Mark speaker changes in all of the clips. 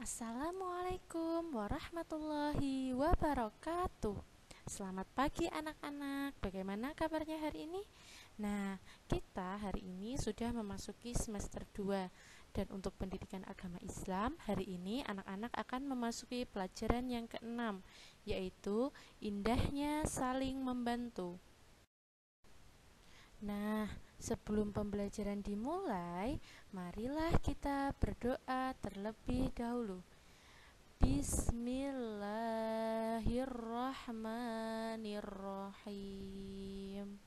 Speaker 1: Assalamualaikum warahmatullahi wabarakatuh. Selamat pagi anak-anak. Bagaimana kabarnya hari ini? Nah, kita hari ini sudah memasuki semester 2. Dan untuk pendidikan agama Islam, hari ini anak-anak akan memasuki pelajaran yang ke-6, yaitu indahnya saling membantu. Nah, sebelum pembelajaran dimulai, marilah kita berdoa terlebih dahulu. Bismillahirrahmanirrahim.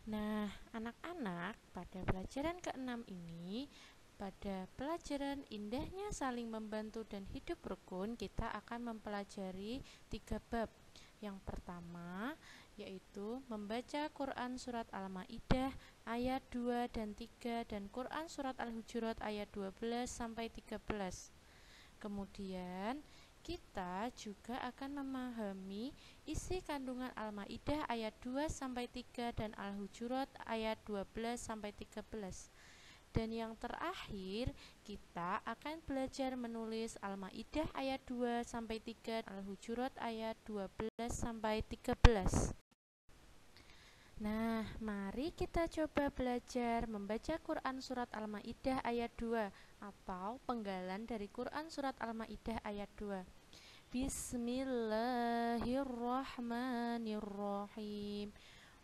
Speaker 1: Nah, anak-anak, pada pelajaran ke-6 ini, pada pelajaran indahnya saling membantu dan hidup rukun, kita akan mempelajari 3 bab. Yang pertama, yaitu membaca Quran Surat Al-Ma'idah ayat 2 dan 3 dan Quran Surat Al-Hujurat ayat 12-13. Kemudian kita juga akan memahami isi kandungan Al-Ma'idah ayat 2-3 dan Al-Hujurat ayat 12-13. Dan yang terakhir, kita akan belajar menulis Al-Ma'idah ayat 2-3, Al-Hujurat ayat 12-13. Nah, mari kita coba belajar membaca Quran Surat Al-Ma'idah ayat 2 atau penggalan dari Quran Surat Al-Ma'idah ayat 2. Bismillahirrahmanirrahim.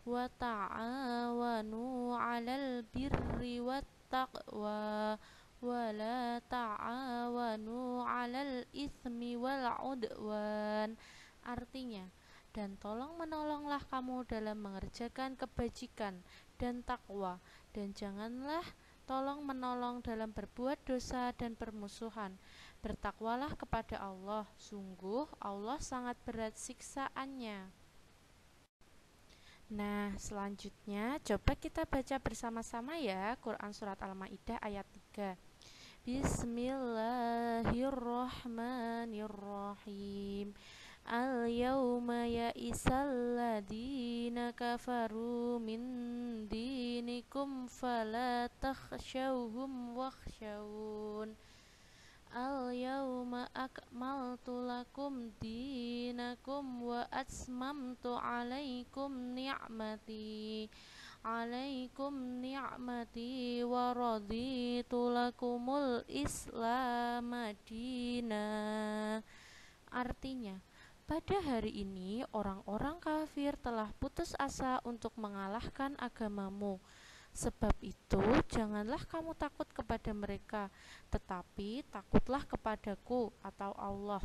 Speaker 1: Wa ta'awanu 'alal birri wattaqwa wa la ta'awanu 'alal itsmi wal 'udwan. Artinya, dan tolong menolonglah kamu dalam mengerjakan kebajikan dan takwa, dan janganlah tolong menolong dalam berbuat dosa dan permusuhan. Bertakwalah kepada Allah, sungguh Allah sangat berat siksaannya. Nah, selanjutnya coba kita baca bersama-sama ya Quran Surat Al-Ma'idah ayat 3. Bismillahirrahmanirrahim. Al-yawma ya'isal ladina kafaru min dinikum fala takhshawhum wakhshawun. Al-yawma akmaltu lakum dinakum wa atmamtu alaikum ni'mati wa raditu lakumul Islam madina. Artinya, pada hari ini orang-orang kafir telah putus asa untuk mengalahkan agamamu. Sebab itu, janganlah kamu takut kepada mereka, tetapi takutlah kepadaku atau Allah.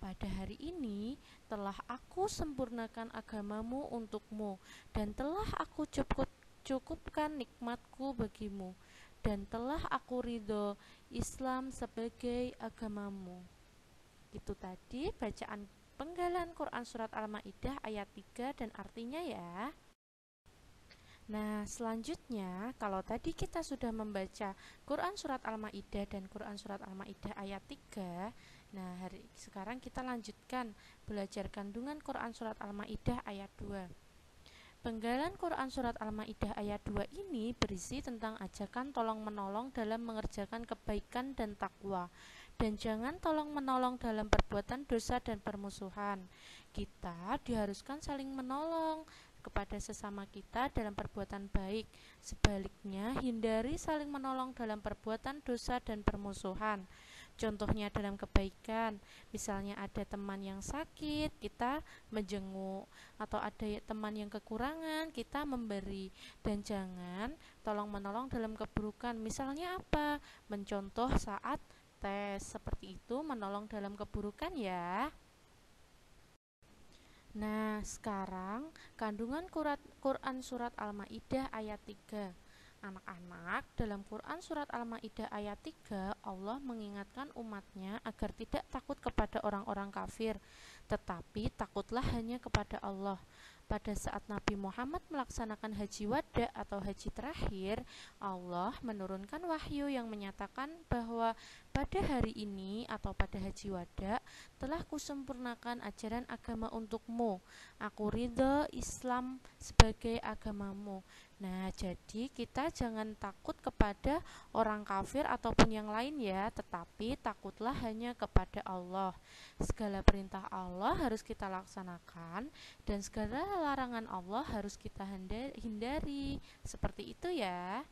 Speaker 1: Pada hari ini telah aku sempurnakan agamamu untukmu, dan telah aku cukupkan nikmatku bagimu, dan telah aku ridho Islam sebagai agamamu. Itu tadi bacaan penggalan Quran Surat Al-Ma'idah ayat 3 dan artinya ya. Nah, selanjutnya, kalau tadi kita sudah membaca Quran Surat Al-Ma'idah dan Quran Surat Al-Ma'idah ayat 3, nah sekarang kita lanjutkan belajar kandungan Quran Surat Al-Ma'idah ayat 2. Penggalan Quran Surat Al-Ma'idah ayat 2 ini berisi tentang ajakan tolong-menolong dalam mengerjakan kebaikan dan takwa, dan jangan tolong-menolong dalam perbuatan dosa dan permusuhan. Kita diharuskan saling menolong kepada sesama kita dalam perbuatan baik. Sebaliknya, hindari saling menolong dalam perbuatan dosa dan permusuhan. Contohnya dalam kebaikan, misalnya ada teman yang sakit, kita menjenguk, atau ada teman yang kekurangan, kita memberi. Dan jangan tolong-menolong dalam keburukan, misalnya apa? Mencontoh saat tes, seperti itu menolong dalam keburukan ya. Nah, sekarang kandungan Quran Surat Al-Ma'idah ayat 3. Anak-anak, dalam Quran Surat Al-Ma'idah ayat 3, Allah mengingatkan umatnya agar tidak takut kepada orang-orang kafir, tetapi takutlah hanya kepada Allah. Pada saat Nabi Muhammad melaksanakan haji wada atau haji terakhir, Allah menurunkan wahyu yang menyatakan bahwa pada hari ini atau pada haji wada telah kusempurnakan ajaran agama untukmu. Aku ridho Islam sebagai agamamu, Nah, jadi kita jangan takut kepada orang kafir ataupun yang lain ya, tetapi takutlah hanya kepada Allah. Segala perintah Allah harus kita laksanakan dan segala larangan Allah harus kita hindari. Seperti itu ya.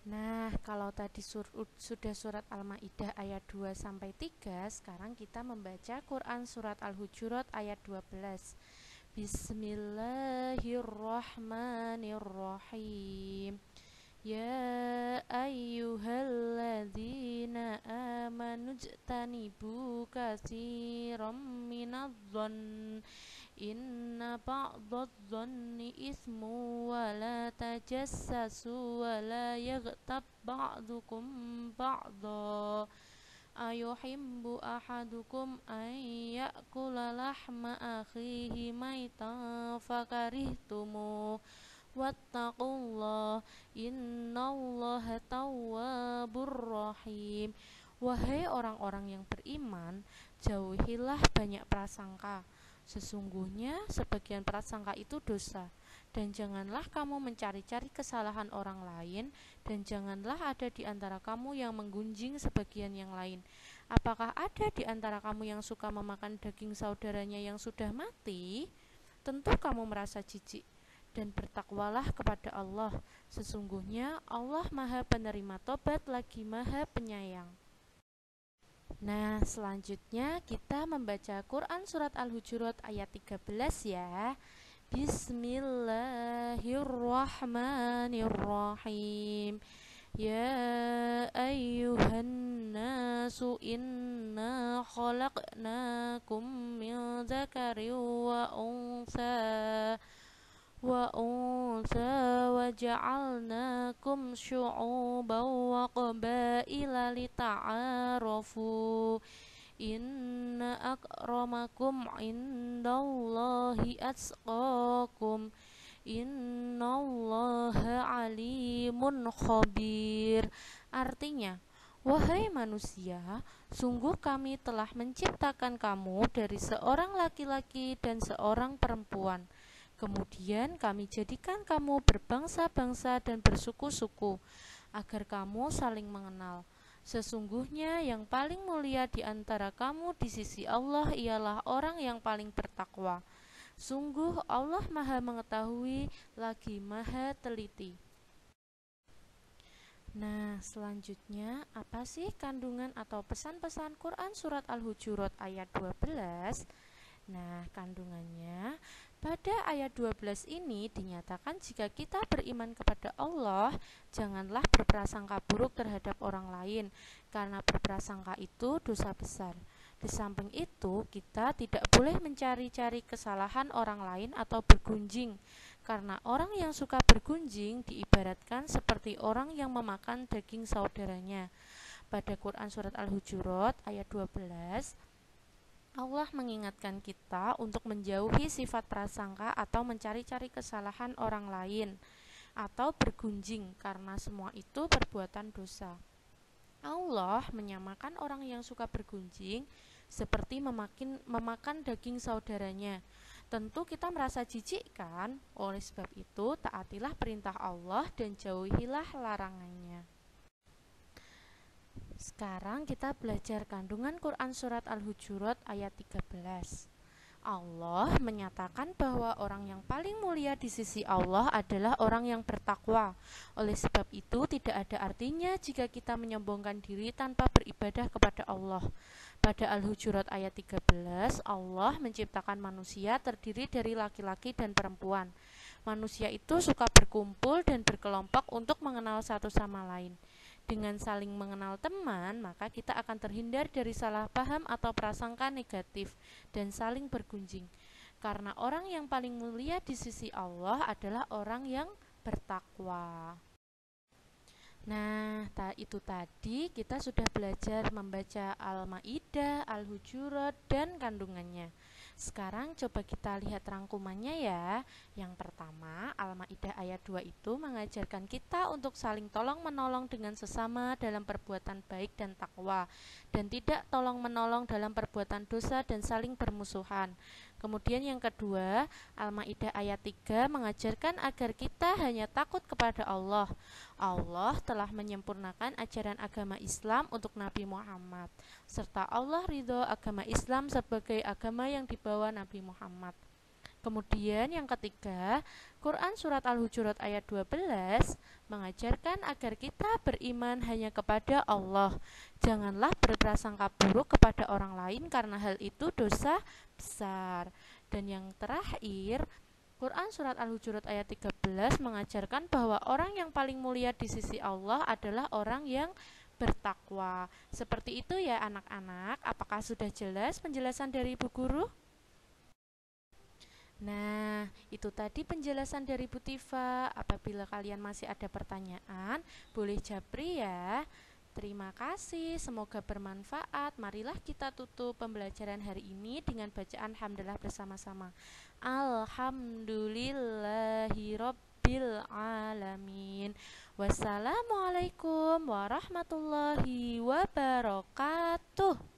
Speaker 1: Nah, kalau tadi sudah surat Al-Maidah ayat 2 sampai 3, sekarang kita membaca Quran surat Al-Hujurat ayat 12. Bismillahirrahmanirrahim. Ya ayyuhalladzina amanu jtanibu katsiran minadh-dhann inna ba'dadh-dhanni ismu wa la tajassasu wa la yaghtab ba'dukum ba'dha ayuhibbu ahadukum an ya'kula lahma akhihi maitan fakarihtumu wattaqullah innallaha tawwabur rahim. Wahai orang-orang yang beriman, jauhilah banyak prasangka. Sesungguhnya sebagian prasangka itu dosa. Dan janganlah kamu mencari-cari kesalahan orang lain, dan janganlah ada di antara kamu yang menggunjing sebagian yang lain. Apakah ada di antara kamu yang suka memakan daging saudaranya yang sudah mati? Tentu kamu merasa jijik. Dan bertakwalah kepada Allah. Sesungguhnya Allah Maha Penerima Tobat lagi Maha Penyayang. Nah, selanjutnya kita membaca Quran surat Al-Hujurat ayat 13 ya. Bismillahirrahmanirrahim. Ya ayyuhan nasu inna khalaqnakum min dzakarin wa unsa wa ja'alnakum syu'uban wa qabaila lita'arafu inna akramakum indallahi atqakum innallaha alimun khabir. Artinya, wahai manusia, sungguh kami telah menciptakan kamu dari seorang laki-laki dan seorang perempuan. Kemudian kami jadikan kamu berbangsa-bangsa dan bersuku-suku, agar kamu saling mengenal. Sesungguhnya yang paling mulia di antara kamu di sisi Allah ialah orang yang paling bertakwa. Sungguh Allah Maha Mengetahui lagi Maha Teliti. Nah, selanjutnya apa sih kandungan atau pesan-pesan Quran surat Al-Hujurat ayat 12? Nah, kandungannya pada ayat 12 ini dinyatakan jika kita beriman kepada Allah, janganlah berprasangka buruk terhadap orang lain, karena berprasangka itu dosa besar. Di samping itu, kita tidak boleh mencari-cari kesalahan orang lain atau bergunjing, karena orang yang suka bergunjing diibaratkan seperti orang yang memakan daging saudaranya. Pada Quran surat Al-Hujurat ayat 12, Allah mengingatkan kita untuk menjauhi sifat prasangka atau mencari-cari kesalahan orang lain atau bergunjing, karena semua itu perbuatan dosa. Allah menyamakan orang yang suka bergunjing seperti memakan daging saudaranya. Tentu kita merasa jijik kan? Oleh sebab itu, taatilah perintah Allah dan jauhilah larangannya. Sekarang kita belajar kandungan Quran surat Al-Hujurat ayat 13. Allah menyatakan bahwa orang yang paling mulia di sisi Allah adalah orang yang bertakwa. Oleh sebab itu, tidak ada artinya jika kita menyombongkan diri tanpa beribadah kepada Allah. Pada Al-Hujurat ayat 13, Allah menciptakan manusia terdiri dari laki-laki dan perempuan. Manusia itu suka berkumpul dan berkelompok untuk mengenal satu sama lain. Dengan saling mengenal teman, maka kita akan terhindar dari salah paham atau prasangka negatif dan saling bergunjing. Karena orang yang paling mulia di sisi Allah adalah orang yang bertakwa. Nah, itu tadi kita sudah belajar membaca Al-Maidah, Al-Hujurat, dan kandungannya. Sekarang coba kita lihat rangkumannya ya. Yang pertama, Al-Maidah ayat 2 itu mengajarkan kita untuk saling tolong-menolong dengan sesama dalam perbuatan baik dan takwa, dan tidak tolong-menolong dalam perbuatan dosa dan saling bermusuhan. Kemudian yang kedua, Al-Maidah ayat 3 mengajarkan agar kita hanya takut kepada Allah. Allah telah menyempurnakan ajaran agama Islam untuk Nabi Muhammad, serta Allah ridho agama Islam sebagai agama yang dibawa Nabi Muhammad. Kemudian yang ketiga, Quran Surat Al-Hujurat ayat 12 mengajarkan agar kita beriman hanya kepada Allah. Janganlah berprasangka buruk kepada orang lain karena hal itu dosa besar. Dan yang terakhir, Quran Surat Al-Hujurat ayat 13 mengajarkan bahwa orang yang paling mulia di sisi Allah adalah orang yang bertakwa. Seperti itu ya anak-anak, apakah sudah jelas penjelasan dari Ibu Guru? Nah, itu tadi penjelasan dari Bu Tifa. Apabila kalian masih ada pertanyaan, boleh japri ya. Terima kasih, semoga bermanfaat. Marilah kita tutup pembelajaran hari ini dengan bacaan hamdalah bersama-sama. Alhamdulillahirabbil alamin. Wassalamualaikum warahmatullahi wabarakatuh.